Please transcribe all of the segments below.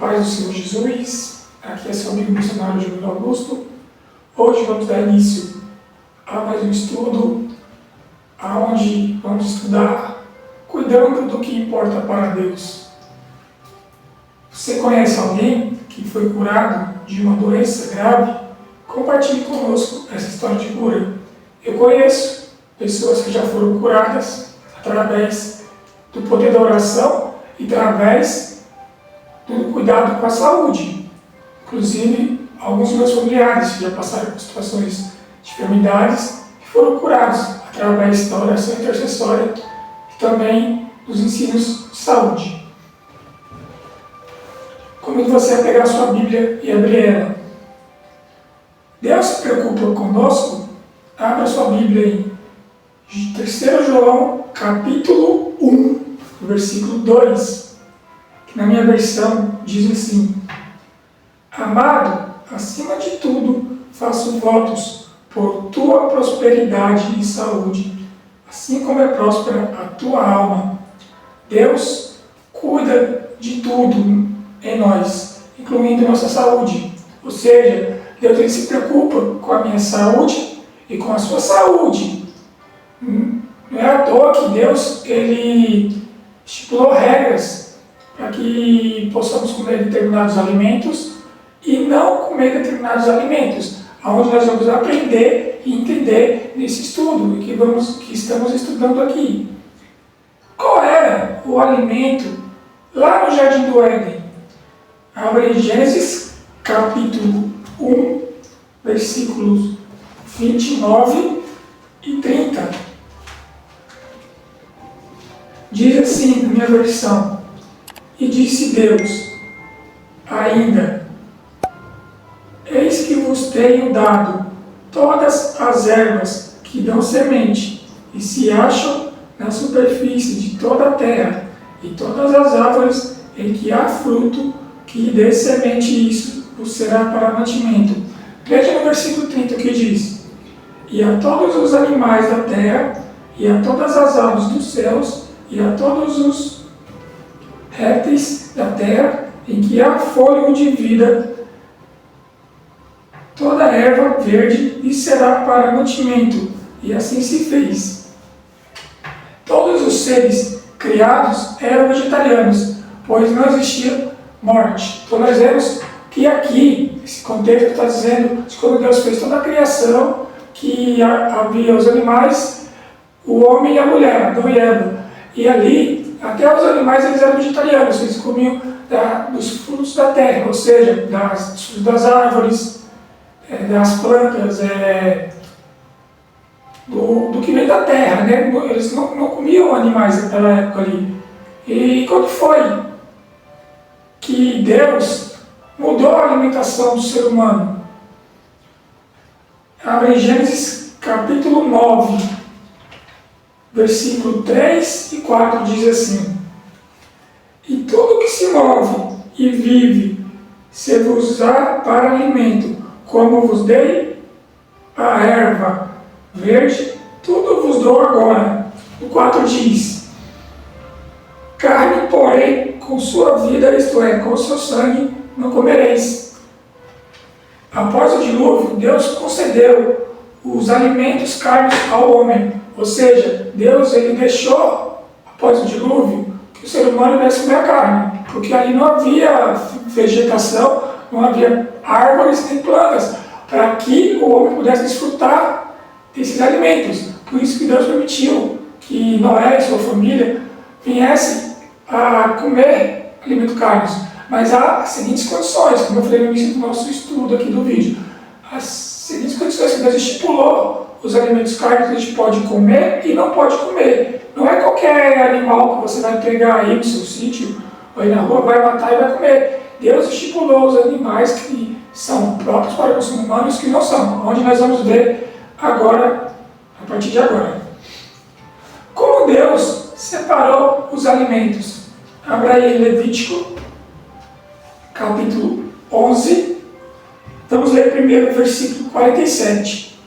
paz do Senhor Jesus, aqui é seu amigo missionário Júlio Augusto. Hoje vamos dar início a mais um estudo, onde vamos estudar cuidando do que importa para Deus. Você conhece alguém que foi curado de uma doença grave? Compartilhe conosco essa história de cura. Eu conheço pessoas que já foram curadas através do poder da oração e através do cuidado com a saúde. Inclusive, alguns dos meus familiares que já passaram por situações de enfermidades e foram curados através da oração intercessória e também dos ensinos de saúde. Convido você a pegar a sua Bíblia e abrir ela. Deus se preocupa conosco. Abra sua Bíblia em 3 João, capítulo 1, versículo 2, que na minha versão diz assim: Amado, acima de tudo, faço votos por tua prosperidade e saúde, assim como é próspera a tua alma. Deus cuida de tudo em nós, incluindo nossa saúde. Ou seja, Deus ele se preocupa com a minha saúde e com a sua saúde. Não é à toa que Deus ele estipulou regras para que possamos comer determinados alimentos e não comer determinados alimentos, onde nós vamos aprender e entender nesse estudo que estamos estudando aqui. Qual era o alimento lá no Jardim do Éden? Abra em Gênesis, capítulo 1, versículos 29 e 30. Diz assim, na minha versão: E disse Deus ainda: Eis que vos tenho dado todas as ervas que dão semente e se acham na superfície de toda a terra, e todas as árvores em que há fruto, que dê semente, isso vos será para mantimento. Veja no versículo 30 o que diz: E a todos os animais da terra, e a todas as aves dos céus, e a todos os répteis da terra, em que há fôlego de vida, toda erva verde, e será para mantimento. E assim se fez. Todos os seres criados eram vegetarianos, pois não existia morte. Então nós vemos que aqui, esse contexto está dizendo que quando Deus fez toda a criação, que havia os animais, o homem e a mulher, Adão e Eva. E ali, até os animais eles eram vegetarianos, eles comiam dos frutos da terra, ou seja, das árvores, das plantas, do que vem da terra, né? Eles não comiam animais naquela época ali. E quando foi que Deus mudou a alimentação do ser humano? Abre em Gênesis capítulo 9, versículo 3 e 4, diz assim: E tudo que se move e vive se vos dá para alimento, como vos dei a erva verde, tudo vos dou agora. O 4 diz: Carne, porém, com sua vida, isto é, com seu sangue, não comereis. Após o dilúvio, Deus concedeu os alimentos carnes ao homem. Ou seja, Deus ele deixou, após o dilúvio, que o ser humano viesse comer a carne. Porque ali não havia vegetação, não havia árvores nem plantas, para que o homem pudesse desfrutar desses alimentos. Por isso que Deus permitiu que Noé e sua família viessem a comer alimento carne. Mas há as seguintes condições, como eu falei no início do nosso estudo aqui do vídeo. As seguintes condições que Deus estipulou: os alimentos carnes que a gente pode comer e não pode comer. Não é qualquer animal que você vai pegar aí no seu sítio ou aí na rua, vai matar e vai comer. Deus estipulou os animais que são próprios para o consumo humano e os que não são, onde nós vamos ver agora, a partir de agora. Como Deus separou os alimentos? Abra aí Levítico, capítulo 11, vamos ler primeiro o versículo 47,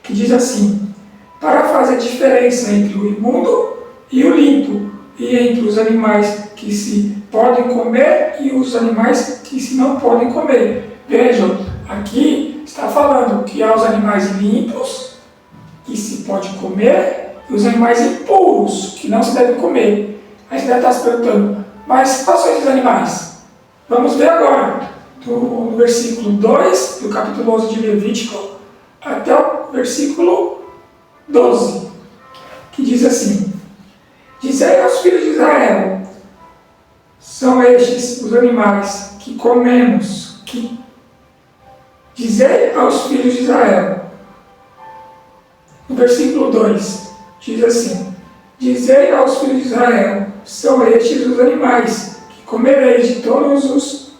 que diz assim: Para fazer diferença entre o imundo e o limpo, e entre os animais que se podem comer e os animais que se não podem comer. Vejam, aqui está falando que há os animais limpos, que se pode comer, e os animais impuros, que não se devem comer. Aí você deve estar se perguntando, mas quais são esses animais? Vamos ver agora, do versículo 2 do capítulo 11 de Levítico até o versículo 12, que diz assim: Dizei aos filhos de Israel, são estes os animais que comemos, Dizei aos filhos de Israel, no versículo 2, diz assim: Dizei aos filhos de Israel, são estes os animais que comereis de todos os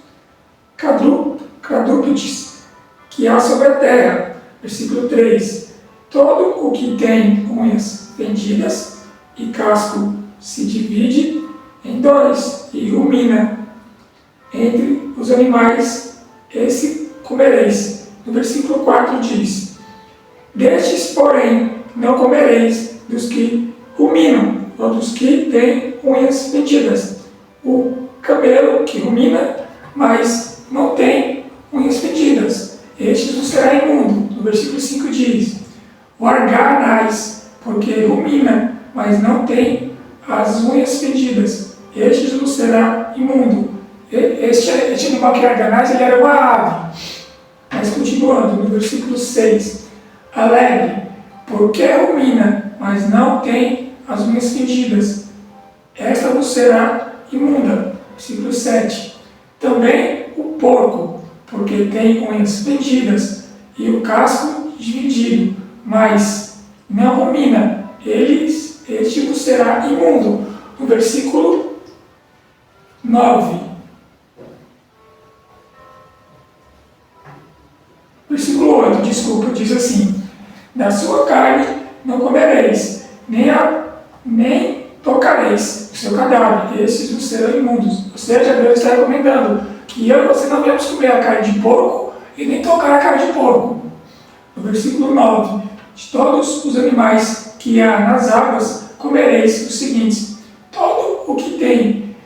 quadrúpedes que há sobre a terra. Versículo 3: Todo o que tem unhas fendidas e casco se divide em dois e rumina entre os animais, esse comereis. No versículo 4 diz: Destes, porém, não comereis dos que ruminam, ou dos que têm unhas fendidas. O camelo que rumina, mas não tem unhas fendidas, este não será imundo. No versículo 5 diz: O arganaz, porque rumina, mas não tem as unhas fendidas, este não será imundo. Este animal que é arganaz, ele era uma ave. Mas continuando, no versículo 6, alegre, porque rumina, mas não tem as unhas fendidas, esta não será imunda. Versículo 7, também o porco, porque tem unhas fendidas e o casco dividido, mas não rumina, este não será imundo. No versículo 9, versículo 8, desculpa, diz assim: Da sua carne não comereis, nem tocareis o seu cadáver, esses não serão imundos. Ou seja, Deus está recomendando que eu e você não devemos comer a carne de porco e nem tocar a carne de porco. No versículo 9, de todos os animais que há nas águas comereis os seguintes: todo o que tem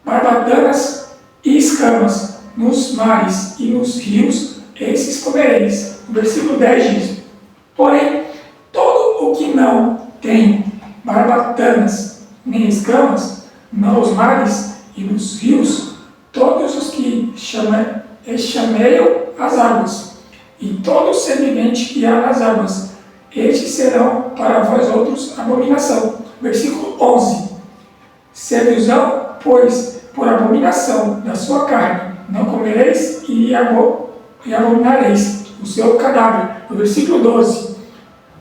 barbatanas e escamas nos mares e nos rios, esses comereis. No versículo 10 diz: Porém, todo o que não tem barbatanas nem escamas nos mares e nos rios, todos os que chameiam as águas, e todo ser vivente que há nas águas, estes serão para vós outros abominação. Versículo 11: Ser-vos-ão, pois, por abominação da sua carne, não comereis e abominareis o seu cadáver. No versículo 12: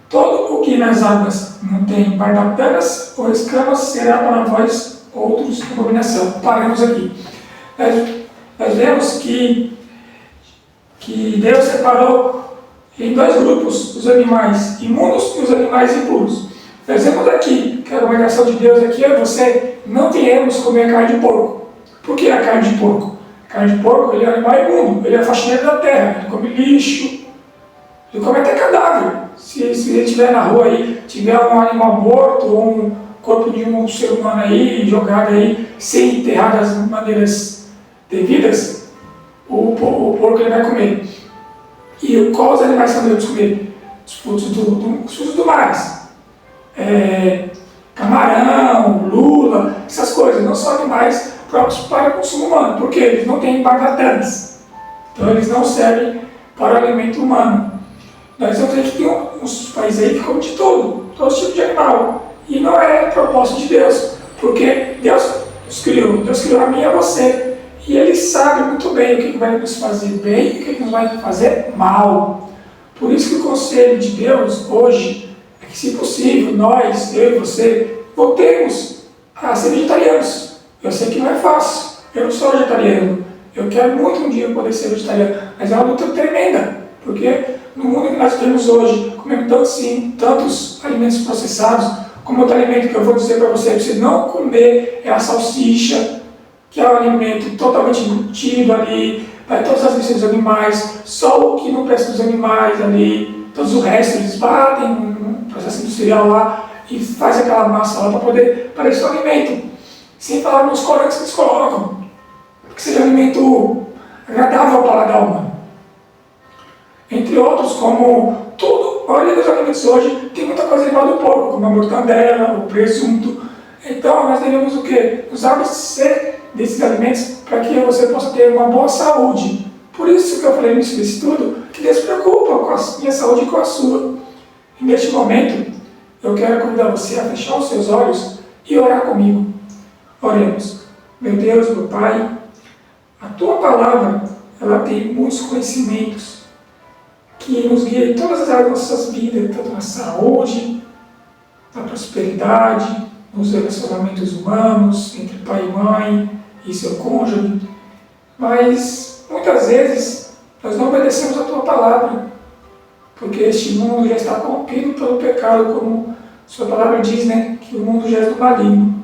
Todo o que nas águas não tem barbatanas ou escamas será para vós outros abominação. Paramos aqui. Nós vemos que Deus separou em dois grupos os animais imundos e os animais impuros. Nós vemos aqui que a recomendação de Deus aqui é você não viemos comer carne de porco. Por que a carne de porco? A carne de porco, ele é um animal imundo, ele é faxineiro da terra, ele come lixo, ele come até cadáver. Se ele estiver na rua aí, tiver um animal morto ou um corpo de um ser humano aí, jogado aí, sem enterrar das maneiras devidas, o porco ele vai comer. E quais os animais que devemos comer? Os frutos do mar. Camarão, lula, essas coisas. Não são animais próprios para consumo humano, porque eles não têm barbatanas. Então eles não servem para o alimento humano. Nós vamos ver que tem uns países aí que comem de tudo, todo tipo de animal. E não é propósito de Deus, porque Deus nos criou. Deus criou a mim e a você. E Ele sabe muito bem o que vai nos fazer bem e o que nos vai fazer mal. Por isso que o conselho de Deus hoje é que, se possível, nós, eu e você, voltemos a ser vegetarianos. Eu sei que não é fácil. Eu não sou vegetariano. Eu quero muito um dia poder ser vegetariano. Mas é uma luta tremenda. Porque no mundo que nós temos hoje, comemos tantos alimentos processados, como outro alimento que eu vou dizer para você não comer é a salsicha, que é um alimento totalmente embutido ali, vai todas as listas dos animais, só o que não presta dos animais ali, todos os restos eles batem no processo industrial lá e faz aquela massa lá para poder parecer um alimento. sem falar nos corantes que eles colocam, que seja alimento agradável ao paladar humano. Entre outros, como tudo, a maioria dos alimentos hoje tem muita coisa derivada do porco, como a mortadela, o presunto. Então nós devemos o quê? Nos abastecer desses alimentos para que você possa ter uma boa saúde. Por isso que eu falei no início desse estudo, que Deus se preocupa com a minha saúde e com a sua. E neste momento, eu quero convidar você a fechar os seus olhos e orar comigo. Oremos. Meu Deus, meu Pai, a Tua Palavra, ela tem muitos conhecimentos que nos guiam em todas as áreas das nossas vidas, tanto na saúde, na prosperidade, nos relacionamentos humanos, entre pai e mãe e seu cônjuge. Mas, muitas vezes, nós não obedecemos a Tua Palavra, porque este mundo já está corrompido pelo pecado, como Sua Palavra diz, né? Que o mundo já é do maligno.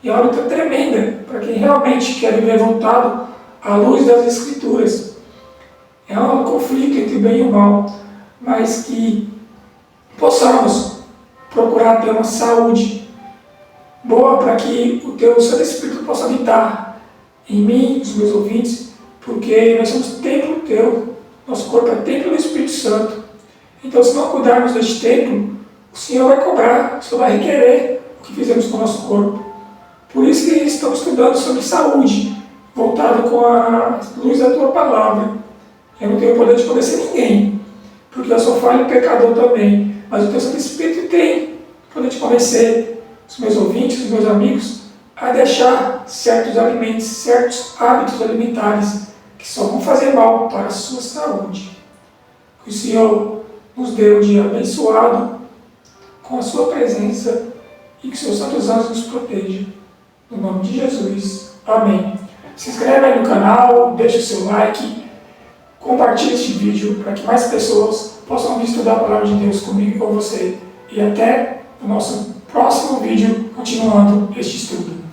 E é uma luta tremenda para quem realmente quer viver voltado à luz das Escrituras. É um conflito entre o bem e o mal, mas que possamos procurar ter uma saúde boa para que o Teu Santo Espírito possa habitar em mim, nos meus ouvintes, porque nós somos templo Teu, nosso corpo é templo do Espírito Santo. Então, se não cuidarmos deste templo, o Senhor vai cobrar, o Senhor vai requerer o que fizemos com o nosso corpo. Por isso que estamos estudando sobre saúde, voltado com a luz da Tua Palavra. Eu não tenho o poder de convencer ninguém, porque eu sou falho e pecador também, mas o Teu Santo Espírito tem o poder de convencer os meus ouvintes, os meus amigos, a deixar certos alimentos, certos hábitos alimentares que só vão fazer mal para a sua saúde. Que o Senhor nos dê um dia abençoado com a Sua presença e que Seus santos anjos nos protejam. No nome de Jesus. Amém. Se inscreve aí no canal, deixa o seu like, compartilhe este vídeo para que mais pessoas possam vir estudar a Palavra de Deus comigo e com você. E até o nosso próximo vídeo, continuando este estudo.